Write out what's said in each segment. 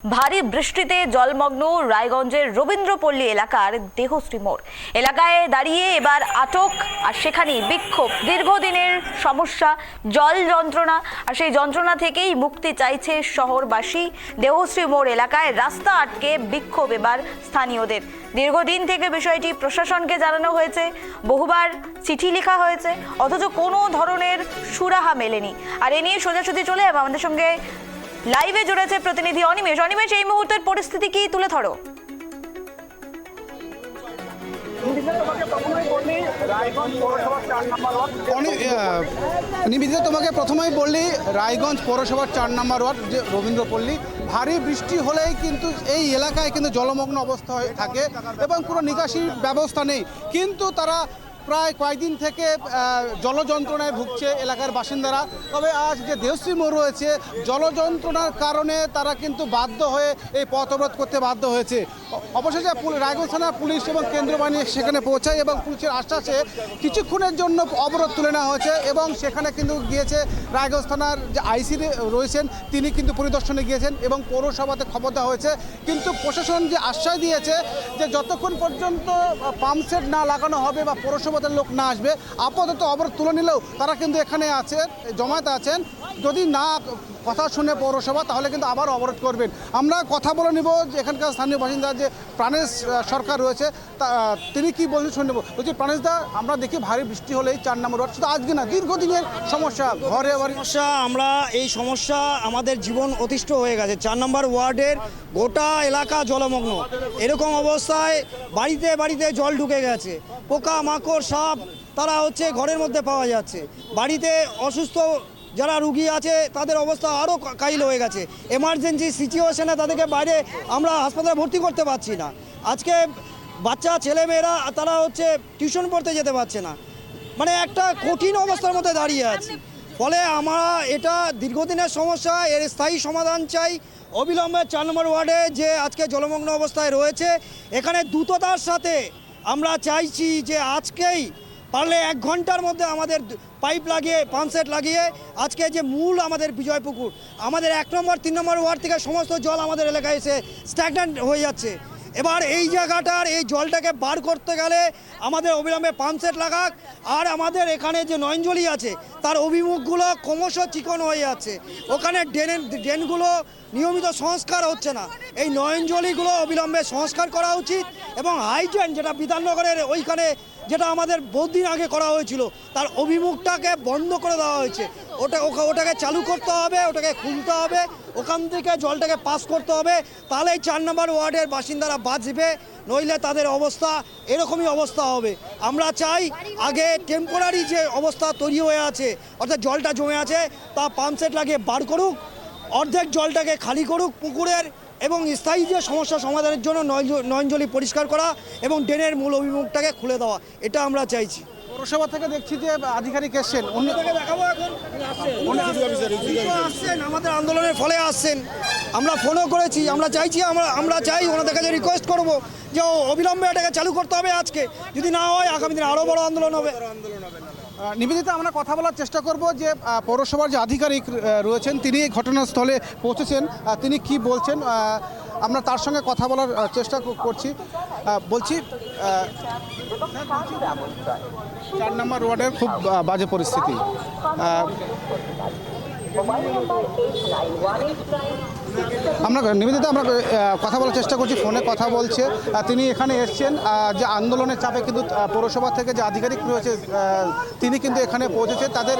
ভারী বৃষ্টিতে জলমগ্ন রায়গঞ্জের রবীন্দ্রপল্লী এলাকার দেহশ্রী মোড় এলাকায় দাঁড়িয়ে এবার আটক আর সেখানেই বিক্ষোভ। দীর্ঘদিনের সমস্যা জল যন্ত্রণা, আর সেই যন্ত্রণা থেকেই মুক্তি চাইছে শহরবাসী। দেহশ্রী মোড় এলাকায় রাস্তা আটকে বিক্ষোভ এবার স্থানীয়দের। দীর্ঘদিন থেকে বিষয়টি প্রশাসনকে জানানো হয়েছে, বহুবার চিঠি লেখা হয়েছে, অথচ কোনো ধরনের সুরাহা মেলেনি। আর এ নিয়ে সোজাসুজি চলে যাবে, আমাদের সঙ্গে লাইভে জুড়েছে প্রতিনিধি অনিমেষ। অনিমেষ, এই মুহূর্তের পরিস্থিতি কি তুলে ধরো? নিবেদিতা, তোমাকে প্রথমেই বললি রায়গঞ্জ পৌরসভার 4 নম্বর ওয়ার্ড যে রবীন্দ্রপল্লী, ভারী বৃষ্টি হলেই কিন্তু এই এলাকায় কিন্তু জলমগ্ন অবস্থা হয়ে থাকে এবং কোনো নিকাশি ব্যবস্থা নেই। কিন্তু তারা প্রায় কয়েকদিন থেকে জলযন্ত্রণায় ভুগছে এলাকার বাসিন্দারা। তবে আজ যে দেহশ্রী মোড় রয়েছে, জলযন্ত্রণার কারণে তারা কিন্তু বাধ্য হয়ে এই পথ অবরোধ করতে বাধ্য হয়েছে। অবশেষে রায়গঞ্জ থানার পুলিশ এবং কেন্দ্র বাহিনী সেখানে পৌঁছায় এবং পুলিশের আশ্বাসে কিছুক্ষণের জন্য অবরোধ তুলে নেওয়া হয়েছে এবং সেখানে কিন্তু গিয়েছে রায়গঞ্জ থানার যে আইসি রয়েছেন, তিনি কিন্তু পরিদর্শনে গিয়েছেন এবং পৌরসভাতে খবর দেওয়া হয়েছে। কিন্তু প্রশাসন যে আশ্বাস দিয়েছে যে যতক্ষণ পর্যন্ত পাম্পসেট না লাগানো হবে বা পৌরসভাতে লোক না আসবে, আপাতত অবরোধ তুলে নিলেও তারা কিন্তু এখানে আছে, জমায়েত আছেন। যদি না কথা শুনে পৌরসভা, তাহলে কিন্তু আবার অবরোধ করবেন। আমরা কথা বলে নিব যে এখানকার স্থানীয় বাসিন্দা যে প্রাণেশ সরকার রয়েছে, তিনি কি বলছেন শুনে নেব। বলছি, প্রাণেশদা, আমরা দেখি ভারী বৃষ্টি হলেই 4 নম্বর ওয়ার্ড, শুধু আজকে না, দীর্ঘদিনের সমস্যা, ঘরে বাড়ি সমস্যা। আমরা এই সমস্যা আমাদের জীবন অতিষ্ঠ হয়ে গেছে। 4 নম্বর ওয়ার্ডের গোটা এলাকা জলমগ্ন। এরকম অবস্থায় বাড়িতে বাড়িতে জল ঢুকে গেছে, পোকা মাকড় সাপ তারা ঘরের মধ্যে পাওয়া যাচ্ছে। বাড়িতে অসুস্থ যারা রুগী আছে তাদের অবস্থা আরও কাহিল হয়ে গেছে। এমার্জেন্সি সিচুয়েশনে তাদেরকে বাইরে আমরা হাসপাতালে ভর্তি করতে পারছি না। আজকে বাচ্চা ছেলেমেয়েরা তারা টিউশন পড়তে যেতে পারছে না, মানে একটা কঠিন অবস্থার মধ্যে দাঁড়িয়ে আছে। ফলে আমরা এটা দীর্ঘদিনের সমস্যা, এর স্থায়ী সমাধান চাই। অবিলম্বে 4 নম্বর ওয়ার্ডে যে আজকে জলমগ্ন অবস্থায় রয়েছে, এখানে দ্রুততার সাথে আমরা চাইছি যে আজকেই পারলে 1 ঘন্টার মধ্যে আমাদের পাইপ লাগিয়ে পাম্পসেট লাগিয়ে আজকে যে মূল আমাদের বিজয়পুকুর, আমাদের 1 নম্বর 3 নম্বর ওয়ার্ড থেকে সমস্ত জল আমাদের এলাকায় এসে স্ট্যাগন্যান্ট হয়ে যাচ্ছে। এবার এই জায়গাটার এই জলটাকে বার করতে গেলে আমাদের অবিলম্বে পাম্পসেট লাগাক। আর আমাদের এখানে যে নয়নজলি আছে তার অভিমুখগুলো ক্রমশ চিকন হয়ে যাচ্ছে, ওখানে ড্রেনগুলো নিয়মিত সংস্কার হচ্ছে না। এই নয়নজলিগুলো অবিলম্বে সংস্কার করা উচিত এবং হাইড্রেন যেটা বিধাননগরের ওইখানে যেটা আমাদের বহুদিন আগে করা হয়েছিল, তার অভিমুখটাকে বন্ধ করে দেওয়া হয়েছে। ওটাকে চালু করতে হবে, ওটাকে খুলতে হবে, ওখান থেকে জলটাকে পাস করতে হবে। তাহলে এই 4 নম্বর ওয়ার্ডের বাসিন্দারা বাঁচবে, নইলে তাদের অবস্থা এরকমই অবস্থা হবে। আমরা চাই আগে টেম্পোরারি যে অবস্থা তৈরি হয়ে আছে, অর্থাৎ জলটা জমে আছে, তা পাম্পসেট লাগিয়ে বার করুক, অর্ধেক জলটাকে খালি করুক পুকুরের, এবং স্থায়ী যে সমস্যা সমাধানের জন্য নয়নজলি পরিষ্কার করা এবং ড্রেনের মূল অভিমুখটাকে খুলে দেওয়া, এটা আমরা চাইছি। পৌরসভা থেকে দেখছি যে আধিকারিক এসছেন, আসছেন আমাদের আন্দোলনের ফলে আসছেন। আমরা ফোনও করেছি, আমরা চাই ওনাদের কাছে রিকোয়েস্ট করব যে অবিলম্বে এটাকে চালু করতে হবে আজকে, যদি না হয় আগামী দিনে আরও বড় আন্দোলন হবে। নিবেদিতা, আমরা কথা বলার চেষ্টা করব যে পৌরসভার যে আধিকারিক রয়েছেন, তিনি ঘটনাস্থলে পৌঁছেছেন, তিনি কি বলছেন আমরা তার সঙ্গে কথা বলার চেষ্টা করছি। বলছি, 4 নম্বর ওয়ার্ডের খুব বাজে পরিস্থিতি। আমরা নিবেদিতা, আমরা কথা বলার চেষ্টা করছি, ফোনে কথা বলছে, তিনি এখানে এসছেন যে আন্দোলনের চাপে কিন্তু পৌরসভা থেকে যে আধিকারিক রয়েছে তিনি কিন্তু এখানে পৌঁছেছে। তাদের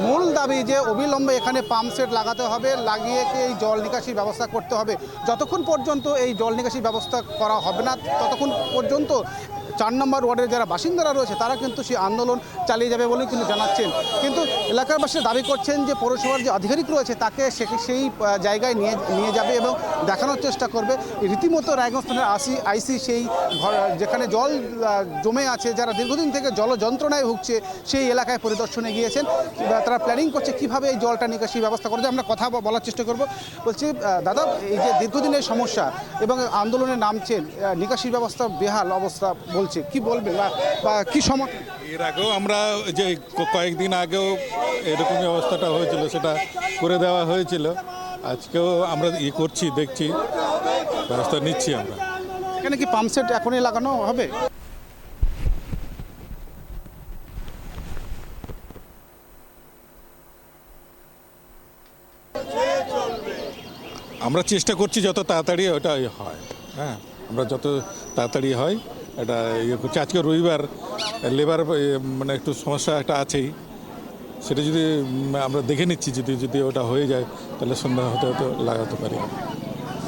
মূল দাবি যে অবিলম্বে এখানে পাম্পসেট লাগাতে হবে, লাগিয়ে এই জল নিকাশির ব্যবস্থা করতে হবে। যতক্ষণ পর্যন্ত এই জল নিকাশির ব্যবস্থা করা হবে না, ততক্ষণ পর্যন্ত 4 নম্বর ওয়ার্ডের যারা বাসিন্দারা রয়েছে তারা কিন্তু সেই আন্দোলন চালিয়ে যাবে বলে কিন্তু জানাচ্ছেন। কিন্তু এলাকার বাসীরা দাবি করছেন যে পৌরসভার যে আধিকারিক রয়েছে তাকে সেই জায়গায় নিয়ে যাবে এবং দেখানোর চেষ্টা করবে। রীতিমতো রায়গঞ্জ থানার আইসি সেই যেখানে জল জমে আছে, যারা দীর্ঘদিন থেকে জল যন্ত্রণায় ভুগছে, সেই এলাকায় পরিদর্শনে গিয়েছেন। তারা প্ল্যানিং করছে কীভাবে এই জলটা নিকাশির ব্যবস্থা করবে। আমরা কথা বলার চেষ্টা করব। বলছি, দাদা, এই যে দীর্ঘদিনের সমস্যা এবং আন্দোলনে নামছেন, নিকাশির ব্যবস্থা বেহাল অবস্থা বলছে, কি বলবেন বা কি সমস্যা? এর আগেও আমরা যে কয়েকদিন আগেও এরকমই অবস্থাটা হয়েছিল, সেটা করে দেওয়া হয়েছিল। আজকেও আমরা করছি, দেখছি, ব্যবস্থা নিচ্ছি আমরা। এখানে কি পাম্প সেট এখনই লাগানো হবে? আমরা চেষ্টা করছি যত তাড়াতাড়ি ওটা হয়। হ্যাঁ, আমরা যত তাড়াতাড়ি হয় এটা করছি। আজকে রবিবার, লেবার মানে একটু সমস্যা একটা আছেই, সেটা যদি আমরা দেখে নিচ্ছি, যদি ওটা হয়ে যায় তাহলে সন্ধ্যা হতে হতে লাগাতে পারি।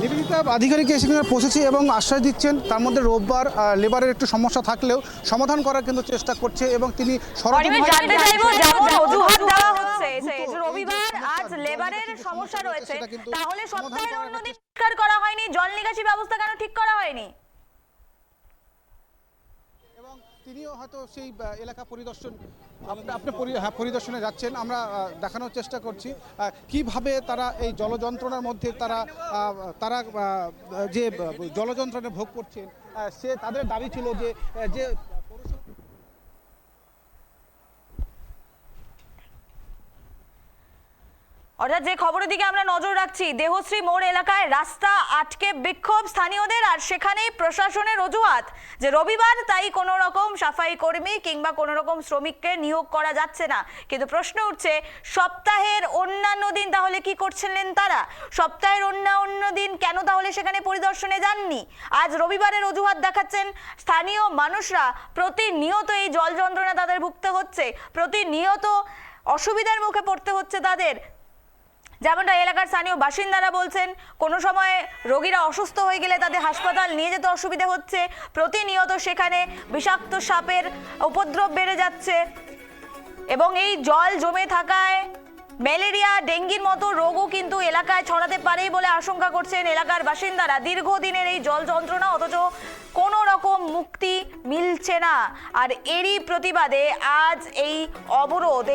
নিবেদিতা আধিকারিক এখানে পৌঁছেছে এবং আশ্বাস দিচ্ছেন তার মধ্যে রোববার লেবারের একটু সমস্যা থাকলেও সমাধান করার কিন্তু চেষ্টা করছে এবং তিনি অনিমেষ, জানতে চাইবো যেমন অজুহাত দেওয়া হচ্ছে যে রবিবার আজ লেবারের সমস্যা রয়েছে, তাহলে সপ্তাহের অন্যদিন পরিষ্কার করা হয়নি, জল নিকাশি ব্যবস্থা কেন ঠিক করা হয়নি? এবং তিনিও হয়তো সেই এলাকা পরিদর্শন পরিদর্শনে যাচ্ছেন। আমরা দেখানোর চেষ্টা করছি কিভাবে তারা এই জলযন্ত্রণার মধ্যে তারা যে জলযন্ত্রণা ভোগ করছেন। সে তাদের দাবি ছিল যে অর্থাৎ যে খবরের দিকে আমরা নজর রাখছি, দেহশ্রী মোড় এলাকায় রাস্তা আটকে বিক্ষোভ স্থানীয়দের, আর সেখানেই প্রশাসনের অজুহাত যে রবিবার তাই কোনো রকম সাফাই কর্মী কিংবা কোনো রকম শ্রমিককে নিয়োগ করা যাচ্ছে না। কিন্তু প্রশ্ন উঠছে, সপ্তাহের অন্যান্য দিন তাহলে কি করছিলেন তারা? সপ্তাহের অন্য দিন কেন তাহলে সেখানে পরিদর্শনে যাননি? আজ রবিবারের অজুহাত দেখাচ্ছেন স্থানীয় মানুষরা। প্রতিনিয়ত এই জল যন্ত্রণা তাদের ভুগতে হচ্ছে, প্রতিনিয়ত অসুবিধার মুখে পড়তে হচ্ছে তাদের। যেমনটা এলাকার স্থানীয় বাসিন্দারা বলছেন, কোনো সময় রোগীরা অসুস্থ হয়ে গেলে তাদের হাসপাতাল নিয়ে যেতে অসুবিধা হচ্ছে, প্রতিনিয়ত সেখানে বিষাক্ত সাপের উপদ্রব বেড়ে যাচ্ছে এবং এই জল জমে থাকায় ম্যালেরিয়া, ডেঙ্গির মতো রোগও কিন্তু এলাকায় ছড়াতে পারে বলে আশঙ্কা করছেন এলাকার বাসিন্দারা। দীর্ঘদিনের এই জল যন্ত্রণা, অথচ কোনো রকম মুক্তি মিলছে না। আর এরই প্রতিবাদে আজ এই অবরোধ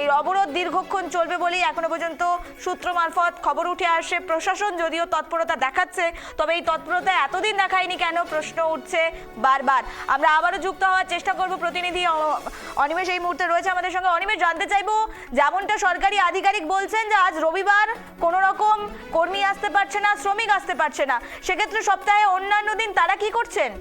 দীর্ঘক্ষণ চলবে বলেই এখনো পর্যন্ত সূত্র মারফত খবর উঠে আসে। প্রশাসন যদিও তৎপরতা দেখাচ্ছে, তবে এই তৎপরতা এতদিন দেখায়নি কেন, প্রশ্ন উঠছে বারবার। আমরা আবারও যুক্ত হওয়ার চেষ্টা করব, প্রতিনিধি অনিমেষ এই মুহূর্তে রয়েছে আমাদের সঙ্গে। অনিমেষ, জানতে চাইবো, যেমনটা সরকারি আধিকারিক বলছেন যে আজ রবিবার কোনো রকম কর্মী আসতে পারছে না, শ্রমিক আসতে পারছে না, সেক্ষেত্রে সপ্তাহে অন্যান্য দিন তারা কি করছেন?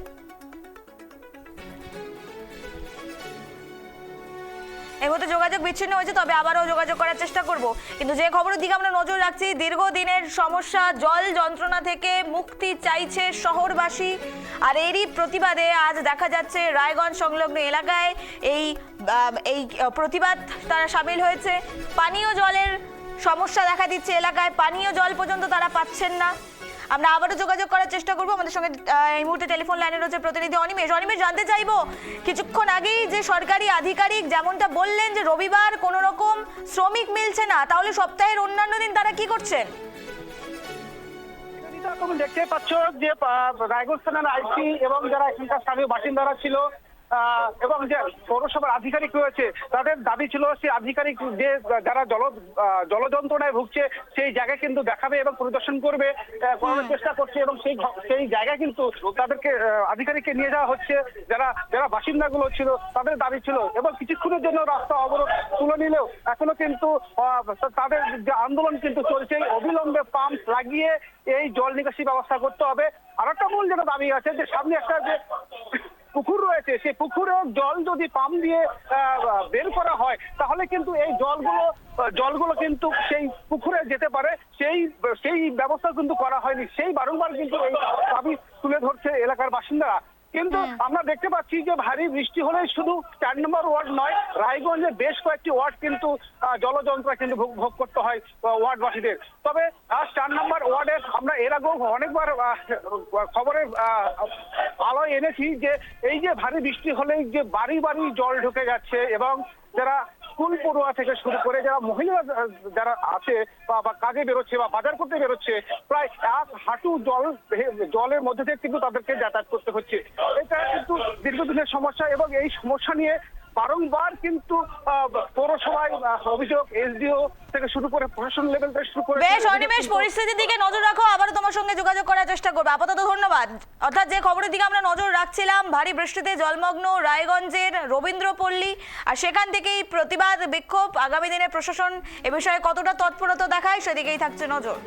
এই মুহূর্তে যোগাযোগ বিচ্ছিন্ন হয়েছে, তবে আবারও যোগাযোগ করার চেষ্টা করব। কিন্তু যে খবরের দিকে আমরা নজর রাখছি, দীর্ঘদিনের সমস্যা জল যন্ত্রণা থেকে মুক্তি চাইছে শহরবাসী, আর এরই প্রতিবাদে আজ দেখা যাচ্ছে রায়গঞ্জ সংলগ্ন এলাকায় এই প্রতিবাদ তারা সামিল হয়েছে। পানীয় জলের সমস্যা দেখা দিচ্ছে এলাকায়, পানীয় জল পর্যন্ত তারা পাচ্ছেন না। আমরা আবারও যোগাযোগ করার চেষ্টা করবো। আমাদের সঙ্গে এই মুহূর্তে টেলিফোন লাইনে রয়েছে প্রতিনিধি অনিমেষ। জানতে চাইবো, কিছুক্ষণ আগেই যে সরকারি আধিকারিক যেমনটা বললেন যে রবিবার কোনো রকম শ্রমিক মিলছে না, তাহলে সপ্তাহের অন্যান্য দিন তারা কি করছেন? তুমি দেখতে পাচ্ছ যে রায়গঞ্জ থানার আইসি এবং যারা এখানকার স্থানীয় বাসিন্দারা ছিল এবং যে পৌরসভার আধিকারিক রয়েছে, তাদের দাবি ছিল সেই আধিকারিক যে যারা জলযন্ত্রণায় ভুগছে সেই জায়গায় কিন্তু দেখাবে এবং পরিদর্শন করবে, করার চেষ্টা করছে এবং সেই জায়গায় কিন্তু তাদেরকে আধিকারিককে নিয়ে যাওয়া হচ্ছে। যারা বাসিন্দাগুলো ছিল তাদের দাবি ছিল এবং কিছুক্ষণের জন্য রাস্তা অবরোধ তুলে নিলেও এখনো কিন্তু তাদের যে আন্দোলন কিন্তু চলছে। অবিলম্বে পাম্প লাগিয়ে এই জল নিকাশি ব্যবস্থা করতে হবে। আর একটা মূল যেটা দাবি আছে যে সামনে একটা যে পুকুর রয়েছে, সেই পুকুরের জল যদি পাম্প দিয়ে বের করা হয় তাহলে কিন্তু এই জলগুলো কিন্তু সেই পুকুরে যেতে পারে, সেই ব্যবস্থা কিন্তু করা হয়নি। সেই বারংবার কিন্তু এই দাবি তুলে ধরছে এলাকার বাসিন্দারা। কিন্তু আমরা দেখতে পাচ্ছি যে ভারী বৃষ্টি হলে শুধু 4 নম্বর ওয়ার্ড নয়, রায়গঞ্জে বেশ কয়েকটি ওয়ার্ড কিন্তু জলযন্ত্রণা কিন্তু ভোগ করতে হয় ওয়ার্ডবাসীদের। তবে আজ 4 নম্বর ওয়ার্ডে আমরা এর আগেও অনেকবার খবরের আলোয় এনেছি যে এই যে ভারী বৃষ্টি হলেই যে বাড়ি বাড়ি জল ঢুকে যাচ্ছে এবং যারা স্কুল পড়ুয়া থেকে শুরু করে যারা মহিলা যারা আছে বা কাজে বেরোচ্ছে বা বাজার করতে বেরোচ্ছে, প্রায় 1 হাঁটু জলের মধ্যে থেকে কিন্তু তাদেরকে যাতায়াত করতে হচ্ছে। এটা কিন্তু দীর্ঘদিনের সমস্যা এবং এই সমস্যা নিয়ে বারংবার কিন্তু পৌরসভায় অভিযোগ, এসডিও থেকে শুরু করে প্রশাসন লেভেল থেকে শুরু করে। বেশ অনিমেষ, পরিস্থিতির দিকে নজর রাখো, আবারও তোমার সঙ্গে যোগাযোগ করার চেষ্টা করবো। আপাতত ধন্যবাদ। অর্থাৎ যে খবরের দিকে আমরা নজর রাখছিলাম, ভারী বৃষ্টিতে জলমগ্ন রায়গঞ্জের রবীন্দ্রপল্লী, আর সেখান থেকেই প্রতিবাদ বিক্ষোভ। আগামী দিনে প্রশাসন এ বিষয়ে কতটা তৎপরতা দেখায় সেদিকেই থাকছে নজর।